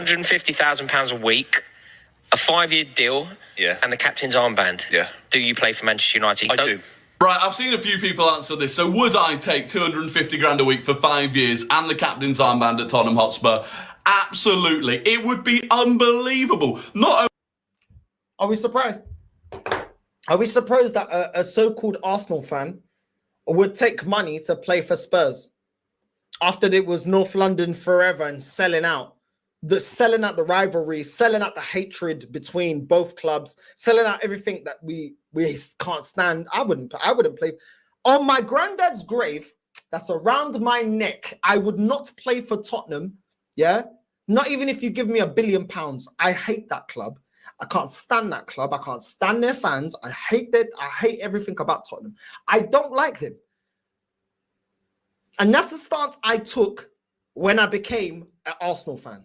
£150,000 a week, a 5-year deal, and the captain's armband. Yeah. Do you play for Manchester United? I do. Right, I've seen a few people answer this. So would I take 250 grand a week for 5 years and the captain's armband at Tottenham Hotspur? Absolutely. It would be unbelievable. Not only... Are we surprised? Are we surprised that a so-called Arsenal fan would take money to play for Spurs after it was North London forever and selling out the rivalry, selling out the hatred between both clubs, selling out everything that we can't stand? I wouldn't play. On my granddad's grave, that's around my neck, I would not play for Tottenham. Yeah, not even if you give me £1 billion. I hate that club. I can't stand that club. I can't stand their fans. I hate everything about Tottenham. I don't like them. And that's the stance I took when I became an Arsenal fan.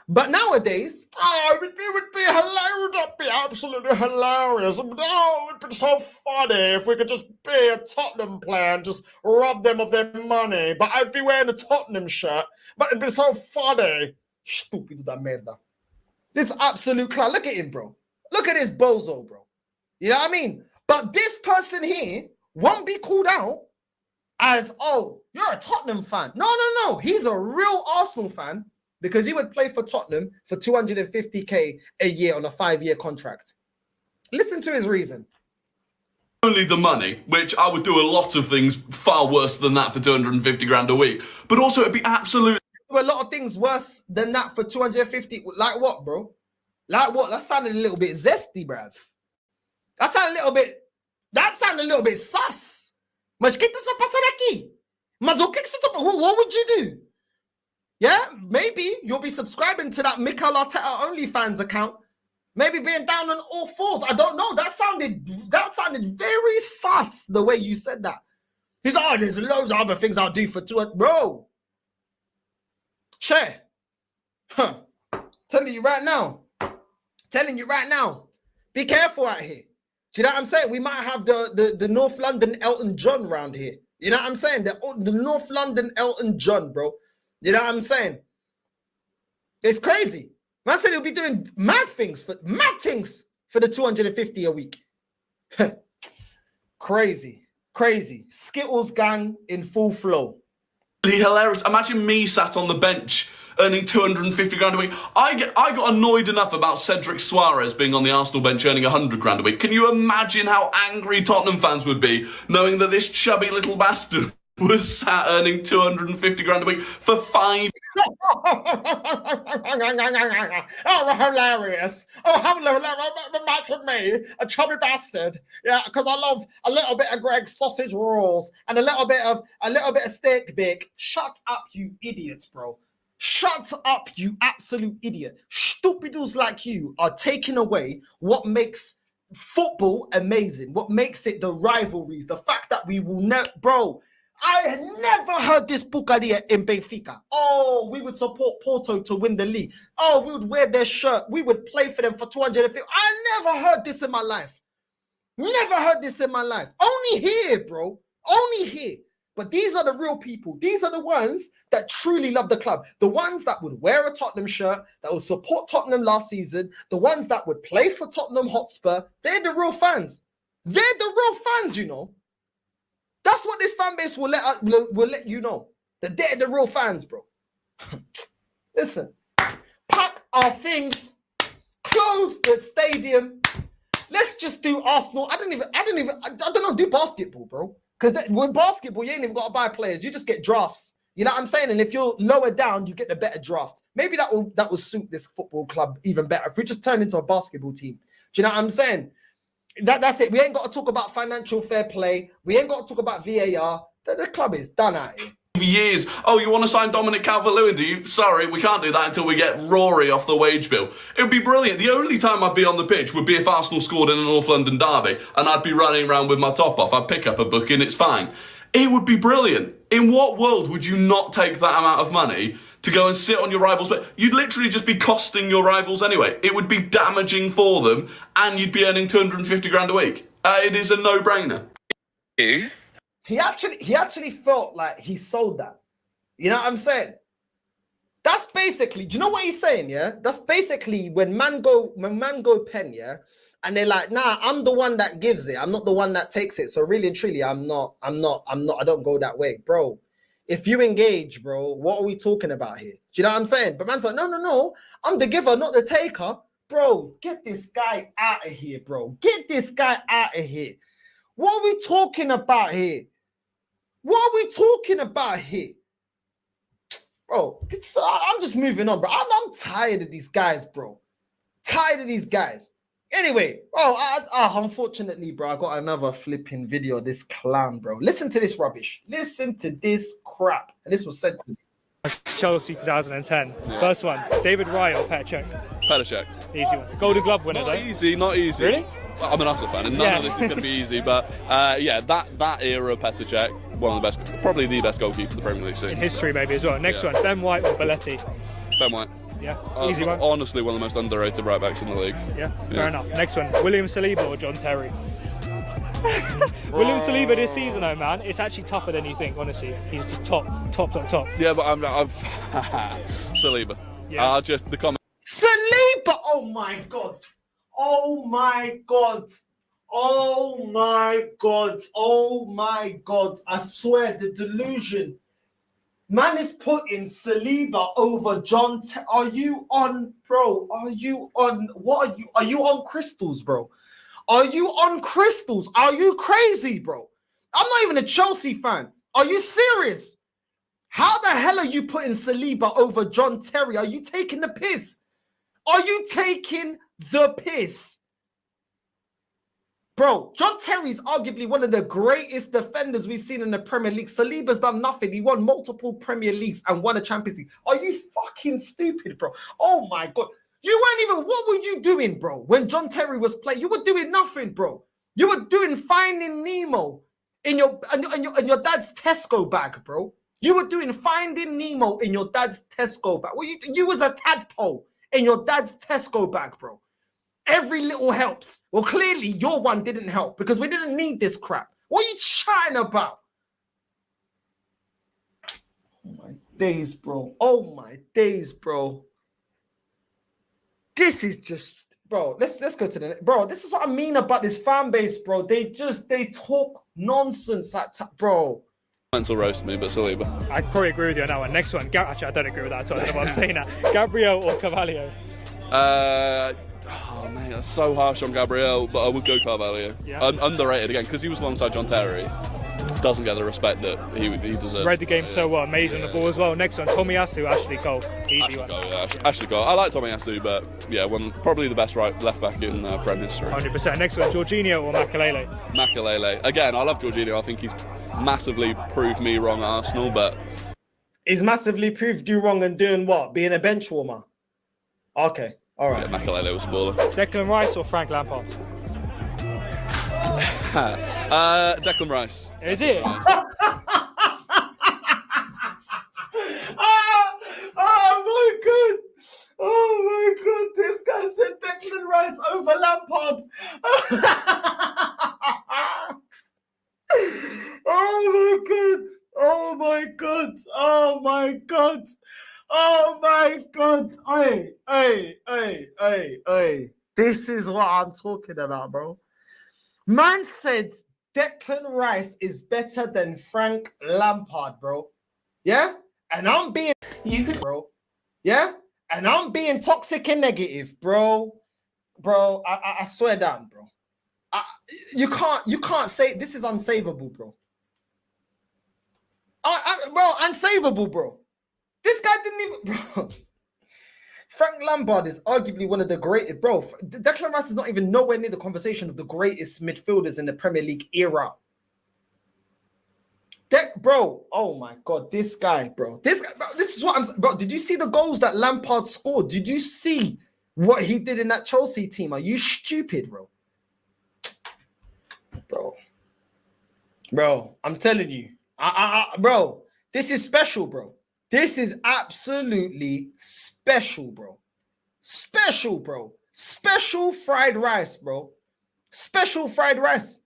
But nowadays, it would be hilarious. It would be absolutely hilarious. Oh, it would be so funny if we could just be a Tottenham player and just rob them of their money. But I'd be wearing a Tottenham shirt. But it'd be so funny. Stupid da merda. This absolute clown. Look at him, bro. Look at this bozo, bro. You know what I mean? But this person here won't be called out as, oh, you're a Tottenham fan. No. He's a real Arsenal fan because he would play for Tottenham for 250k a year on a 5-year contract. Listen to his reason. Only the money, which I would do a lot of things far worse than that for 250 grand a week. But also it'd be absolute... A lot of things worse than that for 250. Like what, bro? Like what? That sounded a little bit zesty, bruv. That sounded a little bit sus. Mas que está passando aqui? Mas o que what would you do? Yeah, maybe you'll be subscribing to that Mikel Arteta OnlyFans account. Maybe being down on all fours. I don't know. That sounded very sus the way you said that. He's there's loads of other things I'll do for 200. Bro. Share. Telling you right now. Be careful out here. Do you know what I'm saying? We might have the North London Elton John around here. You know what I'm saying? The North London Elton John, bro. You know what I'm saying? It's crazy. Man said he'll be doing mad things for the 250 a week. Crazy. Skittles gang in full flow. Hilarious. Imagine me sat on the bench earning 250 grand a week. I got annoyed enough about Cedric Suarez being on the Arsenal bench earning 100 grand a week. Can you imagine how angry Tottenham fans would be knowing that this chubby little bastard was sat earning 250 grand a week for 5 Oh, hilarious. Oh, how hilarious. Imagine me, a chubby bastard. Yeah, because I love a little bit of Greg's sausage rolls and a little bit of steak bake. Shut up, you idiots, bro. Shut up, you absolute idiot. Stupidos like you are taking away what makes football amazing, what makes it the rivalries, the fact that we will never, bro. I never heard this bucadia in Benfica. Oh, we would support Porto to win the league. Oh, we would wear their shirt. We would play for them for 250. I never heard this in my life. Never heard this in my life. Only here, bro. Only here. But these are the real people. These are the ones that truly love the club. The ones that would wear a Tottenham shirt, that would support Tottenham last season. The ones that would play for Tottenham Hotspur. They're the real fans. They're the real fans, you know. That's what this fan base will let you know. That they're the real fans, bro. Listen, pack our things, close the stadium. Let's just do Arsenal. I don't know, do basketball, bro. Because with basketball, you ain't even got to buy players. You just get drafts. You know what I'm saying? And if you're lower down, you get the better draft. Maybe that will suit this football club even better. If we just turn into a basketball team. Do you know what I'm saying? That's it. We ain't got to talk about financial fair play. We ain't got to talk about VAR. The club is done out here. Years. Oh, you want to sign Dominic Calvert-Lewin, do you? Sorry, we can't do that until we get Rory off the wage bill. It would be brilliant. The only time I'd be on the pitch would be if Arsenal scored in a North London derby and I'd be running around with my top off. I'd pick up a book and it's fine. It would be brilliant. In what world would you not take that amount of money to go and sit on your rivals? But you'd literally just be costing your rivals anyway. It would be damaging for them and you'd be earning 250 grand a week. It is a no-brainer. He actually felt like he sold that. You know what I'm saying? That's basically, do you know what he's saying? Yeah, that's basically when man go pen, yeah, and they're like, nah, I'm the one that gives it. I'm not the one that takes it. So really and truly, I don't go that way, bro. If you engage, bro, what are we talking about here? Do you know what I'm saying? But man's like, no, I'm the giver, not the taker. Bro, get this guy out of here, bro. Get this guy out of here. What are we talking about here? What are we talking about here? Bro, I'm just moving on, bro. I'm tired of these guys, bro. Tired of these guys. Anyway, unfortunately, bro, I got another flipping video of this clown, bro. Listen to this rubbish. Listen to this crap. And this was sent to me. Chelsea 2010. Yeah. First one, David Raya or Petr Cech? Petr Cech. Easy one. Golden Glove winner, not easy, not easy. Really? I'm an Arsenal fan, and none of this is going to be easy. But yeah, that era, Petr Cech, one of the best, probably the best goalkeeper in the Premier League scene. In history, maybe as well. Next one, Ben White or Belletti? Ben White. Yeah, easy one. Honestly, one of the most underrated right backs in the league. Yeah, fair enough. Next one, William Saliba or John Terry? William Saliba this season, though, man, it's actually tougher than you think. Honestly, he's the top. Yeah, but I've Saliba. Yeah. Just the comment. Saliba. Oh my god. Oh my god. Oh my god. Oh my god. I swear the delusion. Man is putting Saliba over John. Are you on, bro? Are you on? What are you? Are you on crystals, bro? Are you on crystals? Are you crazy, bro? I'm not even a Chelsea fan. Are you serious? How the hell are you putting Saliba over John Terry? Are you taking the piss? Are you taking the piss? Bro, John Terry's arguably one of the greatest defenders we've seen in the Premier League. Saliba's done nothing. He won multiple Premier Leagues and won a Champions League. Are you fucking stupid, bro? Oh my God. You weren't even, what were you doing, bro? When John Terry was playing, you were doing nothing, bro. You were doing Finding Nemo in your dad's Tesco bag, bro. You were doing Finding Nemo in your dad's Tesco bag. Well, you was a tadpole in your dad's Tesco bag, bro. Every little helps. Well, clearly your one didn't help because we didn't need this crap. What are you chatting about? Oh my days, bro. Oh my days, bro. This is just, bro. Let's go to the, bro. This is what I mean about this fan base, bro. They talk nonsense bro. Will roast me, but Saliba. I probably agree with you on that one. Next one. Actually, I don't agree with that at all. I don't know what I'm saying now. Gabriel or Carvalho? Oh man, that's so harsh on Gabriel, but I would go Carvalho. Yeah. Underrated again because he was alongside John Terry. Doesn't get the respect that he deserves. Read the game so well, amazing on the ball as well. Next one, Tomiyasu, Ashley Cole. Easy one. Ashley Cole. I like Tomiyasu, but yeah, probably the best left back in Prem history. 100%. Next one, Jorginho or Makelele? Makelele. Again, I love Jorginho. I think he's massively proved me wrong at Arsenal, but he's massively proved you wrong and doing what? Being a bench warmer. Okay. All right. Yeah, Makelele was a baller. Declan Rice or Frank Lampard? Declan Rice. Is it? Oh my God. Oh my God. This guy said Declan Rice over Lampard. Oh my God. Oh my God. Oh my God. Oh my God. Hey. This is what I'm talking about, bro. Man said Declan Rice is better than Frank Lampard, bro. Yeah? And I'm being bro. Yeah? And I'm being toxic and negative, bro. Bro, I swear down, bro. You can't say this is unsavable, bro. Bro, unsavable, bro. This guy didn't even, bro. Frank Lampard is arguably one of the greatest, bro. Declan Rice is not even nowhere near the conversation of the greatest midfielders in the Premier League era. Bro, oh my God, this guy, bro. This is what I'm, bro. Did you see the goals that Lampard scored? Did you see what he did in that Chelsea team? Are you stupid, bro? Bro, I'm telling you, bro, this is special, bro. This is absolutely special, bro. Special, bro. Special fried rice, bro. Special fried rice.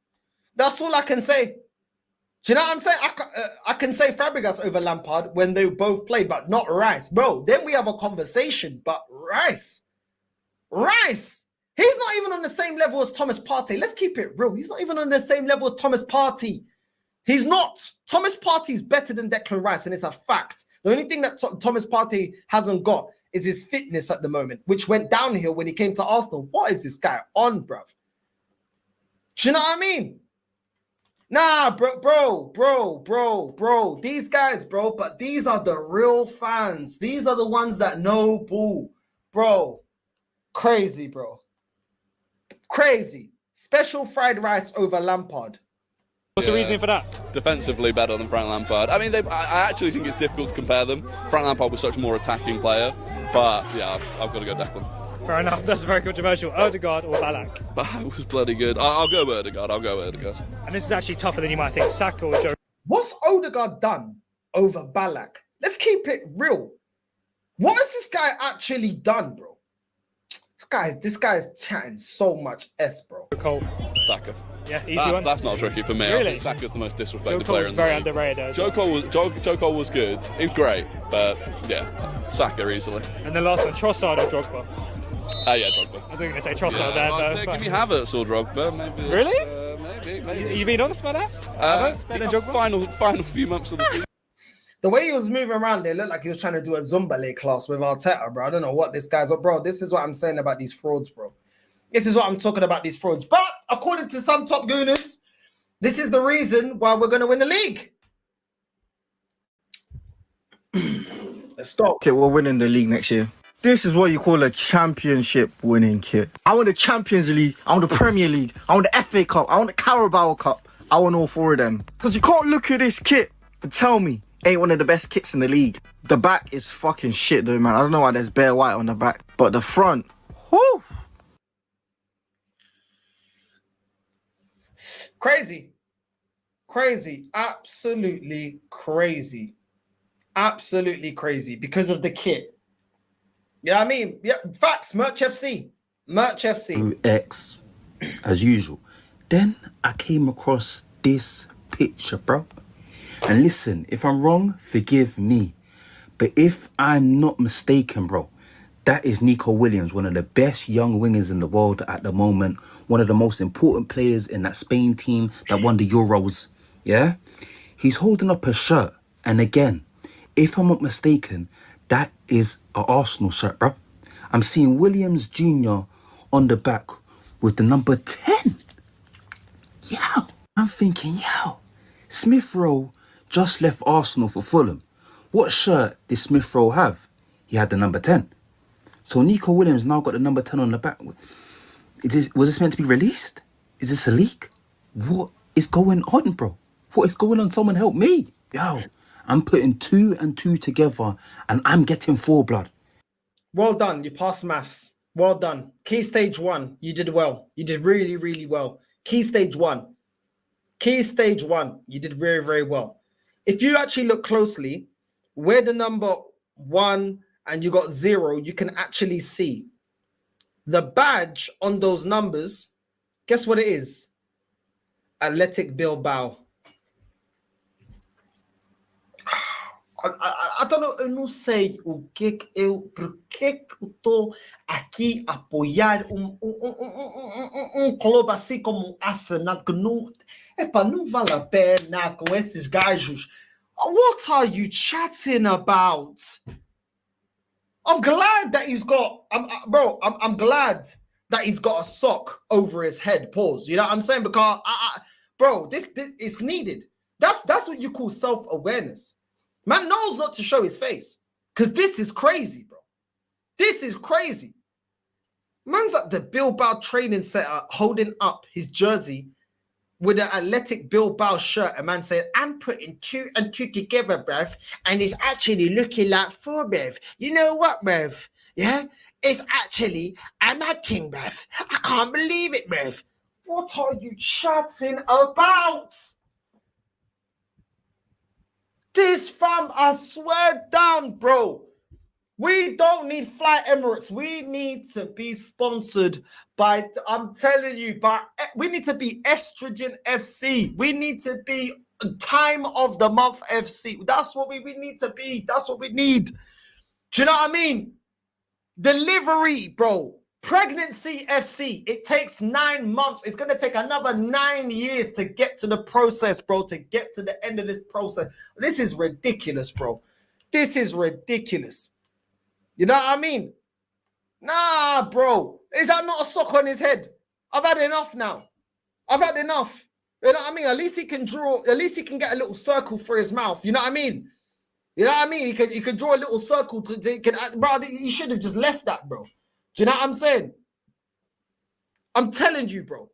That's all I can say. Do you know what I'm saying? I can say Fabregas over Lampard when they both played, but not Rice. Bro, then we have a conversation, but Rice, he's not even on the same level as Thomas Partey. Let's keep it real. He's not even on the same level as Thomas Partey. He's not. Thomas Partey is better than Declan Rice, and it's a fact. The only thing that Thomas Partey hasn't got is his fitness at the moment, which went downhill when he came to Arsenal. What is this guy on, bruv? Do you know what I mean? Nah, bro. These guys, bro, but these are the real fans. These are the ones that know boo. Bro, crazy, bro. Crazy. Special fried rice over Lampard. What's the reasoning for that? Defensively better than Frank Lampard. I mean, I actually think it's difficult to compare them. Frank Lampard was such a more attacking player, but yeah, I've got to go Declan. Fair enough. That's very controversial. Odegaard or Ballack? That was bloody good. I'll go Odegaard. And this is actually tougher than you might think. Saka or Joe? What's Odegaard done over Ballack? Let's keep it real. What has this guy actually done, bro? This guy's chatting so much S, bro. Cole. Saka. Yeah, easy one. That's not tricky for me. Really? I think Saka's the most disrespected Joe player Cole's in the very league. underrated. Joe Cole was good. He was great, but yeah, Saka easily. And the last one, Trossard or Drogba? Yeah, Drogba. I was going to say Trossard there, I was though. taking me Havertz or Drogba, maybe. Really? Maybe. You being honest about that? Havertz better than Drogba? Final few months of the season. The way he was moving around, it looked like he was trying to do a Zumbale class with Arteta, bro. I don't know what this guy's up, bro. This is what I'm saying about these frauds, bro. This is what I'm talking about, these frauds. But according to some top gooners, this is the reason why we're going to win the league. Let's go. Okay, we're winning the league next year. This is what you call a championship winning kit. I want the Champions League. I want the Premier League. I want the FA Cup. I want the Carabao Cup. I want all four of them. Because you can't look at this kit and tell me it ain't one of the best kits in the league. The back is fucking shit though, man. I don't know why there's bare white on the back. But the front, whoo! Crazy. Absolutely crazy. Because of the kit. You know what I mean? Yeah, facts. Merch FC. 2X, as usual. Then I came across this picture, bro. And listen, if I'm wrong, forgive me. But if I'm not mistaken, bro, that is Nico Williams, one of the best young wingers in the world at the moment. One of the most important players in that Spain team that won the Euros. Yeah? He's holding up a shirt. And again, if I'm not mistaken, that is an Arsenal shirt, bro. I'm seeing Williams Jr. on the back with the number 10. Yo. I'm thinking, Smith Rowe just left Arsenal for Fulham. What shirt did Smith Rowe have? He had the number 10. So Nico Williams now got the number 10 on the back. Was this meant to be released? Is this a leak? What is going on, bro? What is going on? Someone help me. Yo, I'm putting 2 and 2 together and I'm getting 4 blood. Well done. You passed maths. Well done. Key stage 1. You did well. You did really, really well. Key stage 1. You did very, very well. If you actually look closely, where the number 1 and you got 0, you can actually see the badge on those numbers. Guess what it is? Athletic Bilbao. I don't know, eu não sei o que por que eu tô aqui a apoiar clube assim como Arsenal que não vale a pena com esses gajos. What are you chatting about? I'm glad that he's got, I'm glad that he's got a sock over his head. Pause. You know what I'm saying? Because, this is needed. That's what you call self-awareness. Man knows not to show his face. Because this is crazy, bro. This is crazy. Man's at the Bilbao training center holding up his jersey with an Athletic Bilbao shirt. A man said, I'm putting 2 and 2 together, bruv. And it's actually looking like 4, bruv. You know what, bruv? Yeah? It's actually a mad thing, bruv. I can't believe it, bruv. What are you chatting about? This fam, I swear down, bro. We don't need Fly Emirates. We need to be sponsored by, I'm telling you, we need to be Estrogen FC. We need to be time of the month FC. That's what we need to be. That's what we need. Do you know what I mean? Delivery, bro. Pregnancy FC. It takes 9 months. It's going to take another 9 years to get to the process, bro, to get to the end of this process. This is ridiculous, bro. This is ridiculous. You know what I mean? Nah, bro. Is that not a sock on his head? I've had enough now. I've had enough. You know what I mean? At least he can draw, at least he can get a little circle for his mouth. You know what I mean? You know what I mean? He could draw a little circle bro, he should have just left that, bro. Do you know what I'm saying? I'm telling you, bro.